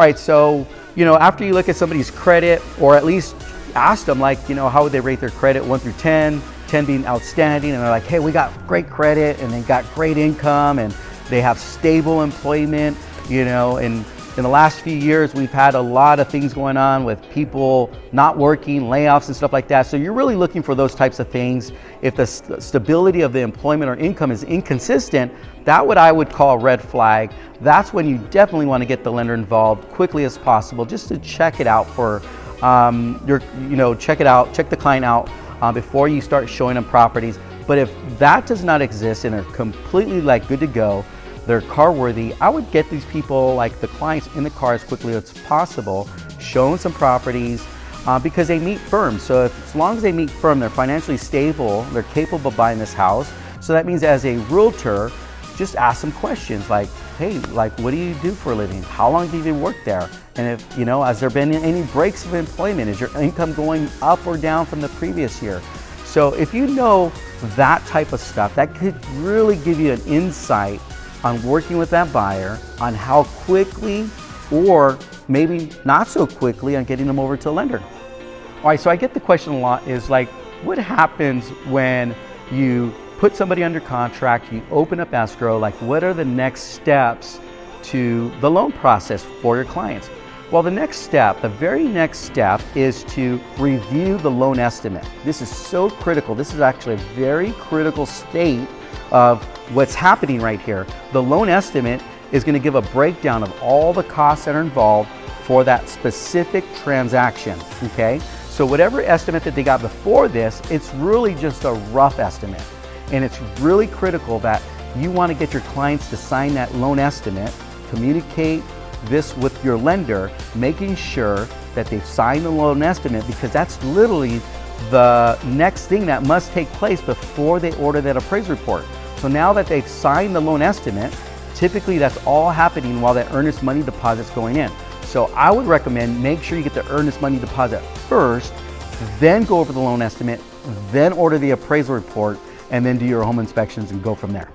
right, so, after you look at somebody's credit, or at least ask them, like, how would they rate their credit 1 through 10, 10 being outstanding, and they're like, hey, we got great credit, and they got great income, and they have stable employment, and in the last few years, we've had a lot of things going on with people not working, layoffs and stuff like that. So you're really looking for those types of things. If the stability of the employment or income is inconsistent, that's what I would call a red flag. That's when you definitely want to get the lender involved quickly as possible, just to check it out for check the client out before you start showing them properties. But if that does not exist and they're completely good to go, they're car worthy, I would get these people, like the clients, in the car as quickly as possible, show them some properties, because they meet firm. So as long as they meet firm, they're financially stable, they're capable of buying this house. So that means as a realtor, just ask them questions like, hey, what do you do for a living? How long have you worked there? And if, has there been any breaks of employment? Is your income going up or down from the previous year? So if you know that type of stuff, that could really give you an insight on working with that buyer, on how quickly or maybe not so quickly on getting them over to a lender. All right, so I get the question a lot is what happens when you put somebody under contract, you open up escrow, what are the next steps to the loan process for your clients? Well, the very next step is to review the loan estimate. This is so critical. This is actually a very critical state of what's happening right here. The loan estimate is going to give a breakdown of all the costs that are involved for that specific transaction, okay? So whatever estimate that they got before this, it's really just a rough estimate. And it's really critical that you want to get your clients to sign that loan estimate, communicate this with your lender, making sure that they've signed the loan estimate, because that's literally the next thing that must take place before they order that appraisal report. So now that they've signed the loan estimate, typically that's all happening while that earnest money deposit's going in. So I would recommend make sure you get the earnest money deposit first, then go over the loan estimate, then order the appraisal report, and then do your home inspections and go from there.